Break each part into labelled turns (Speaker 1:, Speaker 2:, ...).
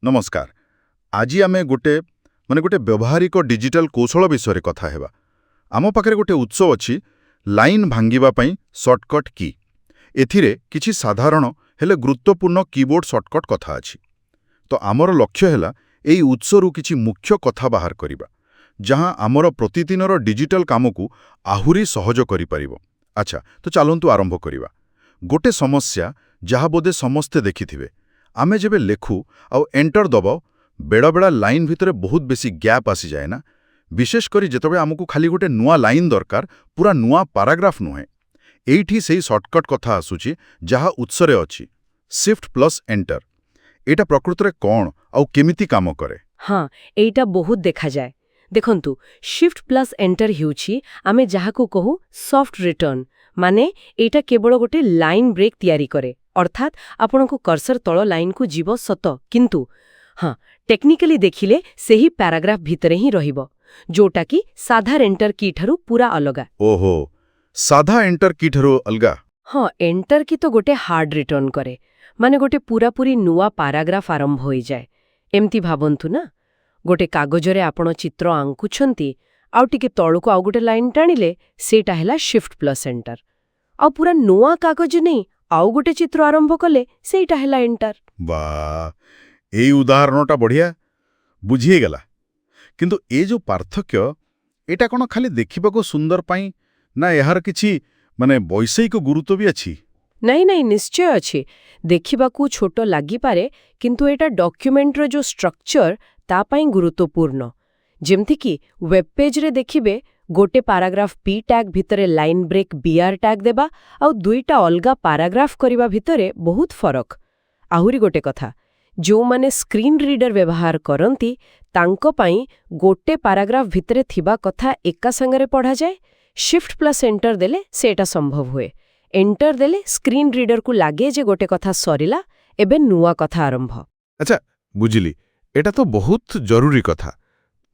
Speaker 1: नमस्कार। आज आम गोटे व्यवहारिक डिजिटल कौशल विषय कथा हेबा। आम पाखरे गोटे उत्सव अच्छी लाइन भांगिबापाई सर्टकट की। एथिरे किछि साधारण हेले गुरुत्वपूर्ण कीबोर्ड सर्टकट कथा अछि। तो आमर लक्ष्य हैला एई उत्सवरु किछि मुख्य कथा बाहर करिबा जहां आमर प्रतिदिनर डिजिटल कामकू आहुरी सहज करि परिबो। अच्छा, तो चलंतु आरंभ करिबा। गोटे समस्या जहा बोधे समस्ते देखिथिबे। आमे जेबे लेखु आउ एंटर दबाओ बेड़ा बेड़ा लाइन भितरे बहुत बेसी गैप आसी जाए ना। विशेष करी जेतबे आमको खाली गोटे नुआ लाइन दरकार, पूरा नुआ पैराग्राफ नुहे। एइठी सेही शॉर्टकट कथा आसुची जहा उत्सरे अछि शिफ्ट प्लस एंटर। एटा प्रकृतरे कोन आउ केमिति काम करे?
Speaker 2: हाँ, एइटा बहुत देखा जाए। देखंतु शिफ्ट प्लस एंटर हेउछि आमे जाहाकू कहू सॉफ्ट रिटर्न, माने एइटा केवल गोटे लाइन ब्रेक तैयारी करे। अर्थात आपनको कर्सर तळ लाइन को जीव सत, किंतु हाँ टेक्निकली देखिले सेही पैराग्राफ भितरे ही रहिबो, जोटा कि साधा एंटर की ठारू पूरा अलगा।
Speaker 1: ओहो, साधा एंटर की ठारू अलगा?
Speaker 2: हाँ, एंटर की तो गोटे हार्ड रिटर्न करे, माने गोटे पूरापूरी नुआ पैराग्राफ आरंभ होई जाए। एमती भाबंतु ना, गोटे कागजरे आपण चित्र आंकुछंती आउ टिके तळुको आउ गोटे लाइन टाणिले सेटा हैला शिफ्ट प्लस एंटर। आउ पूरा नुआ कागज नहीं आउ गोटे चित्र आरंभ कले सेटा हैला एंटर।
Speaker 1: वाह, एई उदाहरणटा बढ़िया बुझिए गला। किंतु ए जो पार्थक्य एटा कोन खाली देखिबाको सुंदर पाई ना एहार किछि माने वैषयिक गुरुत्व भी अछि?
Speaker 2: नहीं नहीं, निश्चय अच्छी। देखिबाकू छोटो लागि पारे, किंतु एटा डॉक्यूमेंटर जो स्ट्रक्चर ता पाई गुरुत्वपूर्ण। जेमथि कि वेब पेज रे देखिबे गोटे पैराग्राफ पी टैग भितरे लाइन ब्रेक बीआर टैग देबा आउ दुईटा अलगा पैराग्राफ करिबा भितरे बहुत फरक। आहुरी गोटे कथा, जो माने स्क्रीन रीडर व्यवहार करंती तांको पाई गोटे पैराग्राफ भितरे थिबा कथा एका संगरे पढ़ा जाए। शिफ्ट प्लस एंटर देले सेटा संभव हुए। एंटर देले स्क्रीन रीडर को लागे जे गोटे कथा सरिला, एबे नुआ कथा आरंभ।
Speaker 1: अच्छा, बुझिली। एटा तो बहुत जरूरी कथा।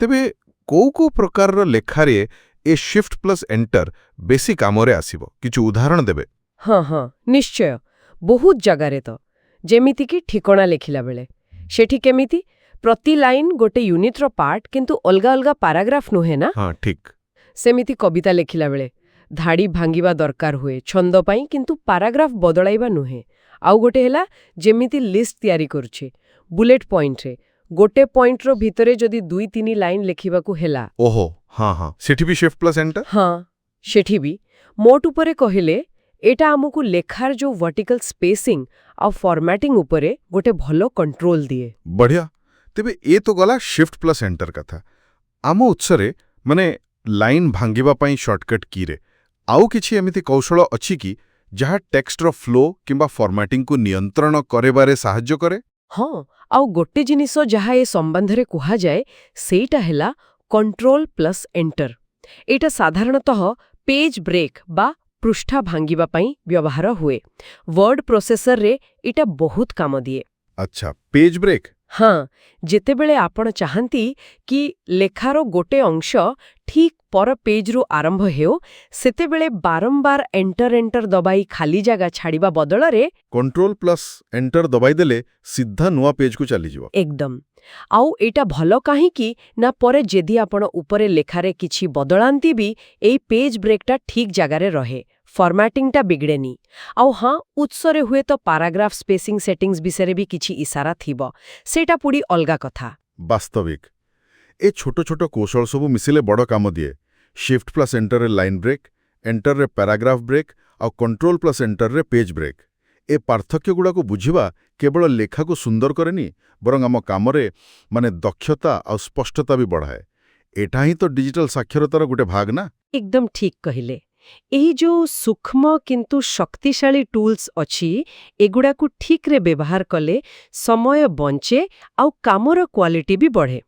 Speaker 1: तेबे को प्रकार लेखारे ए शिफ्ट प्लस एंटर बेसी कामरे आसीबो, किछु उदाहरण देबे?
Speaker 2: हाँ, निश्चय। बहुत जगारे तो जेमिति कि ठिकणा लेखिला बेले सेठी केमिति प्रति लाइन गोटे यूनिट रो पार्ट, किंतु अलगा अलगा पैराग्राफ नुहे ना।
Speaker 1: हाँ, ठीक।
Speaker 2: सेमिति कविता लेखिला बेले धाड़ी भांगिबा दरकार हुए छंद पाई, किंतु पैराग्राफ बदलाइबा नुहे। आउ गोटे हैला जेमिति लिस्ट तैयारी करूछे बुलेट पॉइंट रे गोटे पॉइंट रो भितरे जदि 2-3 लाइन लेखिबाकू हैला।
Speaker 1: ओहो, हाँ, सेठी भी शिफ्ट प्लस एंटर?
Speaker 2: हाँ, सेठी भी मोट उपरे कहिले एटा आमको लेखार जो वर्टिकल स्पेसिंग आ फॉर्मेटिंग उपरे गोटे भलो कंट्रोल दिए।
Speaker 1: बढ़िया। तेबे ए तो गला शिफ्ट प्लस एंटर कथा। आम उत्सरे माने लाइन भांगिबा पाई शॉर्टकट की रे आउ किछि एमिति कौशल अछि कि जहा टेक्स्ट रो फ्लो किंबा फॉर्मेटिंग को नियंत्रण करेबारे साहाय्य करे?
Speaker 2: हाँ, आउ गोटे जिनिस जहा ए संबंधरे कुहा जाए सेटा हैला कंट्रोल प्लस एंटर। एटा साधारणतः पेज ब्रेक बा पृष्ठा भांगिबा पाई व्यवहार हुए। वर्ड प्रोसेसर रे एटा बहुत काम दिए।
Speaker 1: अच्छा, पेज ब्रेक?
Speaker 2: हाँ, जेतेबेले आपण चाहंती कि लेखारो गोटे अंश ठीक पर पेज रु आरंभ हेओ, सेतेबेले बारंबार एंटर दबाई खाली जगह छाड़िबा बदलरे
Speaker 1: कंट्रोल प्लस एंटर दबाई देले सीधा नुआ पेज को चली जीवो।
Speaker 2: एकदम। आउ एटा भलो काहीकि ना परे जेदी आपण उपरे लेखारे किछि बदलांती भी एई पेज ब्रेकटा ठीक जगारे रहे, फॉर्मेटिंगटा बिगड़ेनी। आउ हाँ, उत्सरे हुए तो पैराग्राफ स्पेसिंग सेटिंग्स बिसरे भी किछि इशारा थिबो, सेटा पुडी अलगा कथा।
Speaker 1: वास्तविक ए छोटो छोटो कौशल सबु मिसिले बड़ काम दिए। शिफ्ट प्लस एंटर रे लाइन ब्रेक, एंटर रे पैराग्राफ ब्रेक और कंट्रोल प्लस एंटर रे पेज ब्रेक। ए पार्थक्य गुड़ा को बुझिबा केवल लेखा को सुंदर करेनी, बरং आम कामरे माने दक्षता और स्पष्टता भी बढ़ाए। एटा ही तो डिजिटल साक्षरतार गोटे भाग ना।
Speaker 2: एकदम ठीक कहिले। एही जो सूक्ष्म किंतु शक्तिशाली टूल्स अछि, एगुड़ा को ठीक रे व्यवहार कले समय बंचे आउ कामर क्वालिटी भी बढ़े।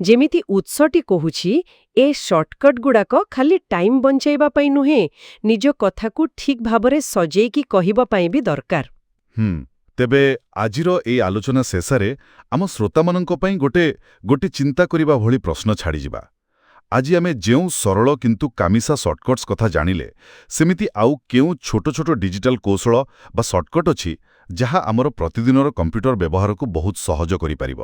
Speaker 2: जेमिति उत्सटी कहुछि ए शॉर्टकट गुड़ाक खाली टाइम बंचाइबा पाई नुहे, निज कथा को ठीक भाबरे सजेइकी कहिबा पाई भी दरकार।
Speaker 1: तेबे आजिरो ए आलोचना शेषरे आम श्रोतामानंको पाई गोटे चिंता करिबा भली प्रश्न छाड़ी जिबा। आज आमे जेउ सरल किंतु कामिसा शॉर्टकट्स कथा जानिले, सेमिति आउ केउ छोटो छोटो डिजिटल कौशल बा शॉर्टकट अछि ଯାହା ଆମର ପ୍ରତିଦିନର କମ୍ପ୍ୟୁଟର ବ୍ୟବହାରକୁ ବହୁତ ସହଜ କରିପାରିବ।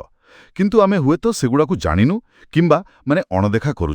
Speaker 1: କିନ୍ତୁ ଆମେ ହୁଏତ ସେଗୁଡ଼ାକୁ ଜାଣିନୁ କିମ୍ବା ଅଣଦେଖା କରୁଛୁ।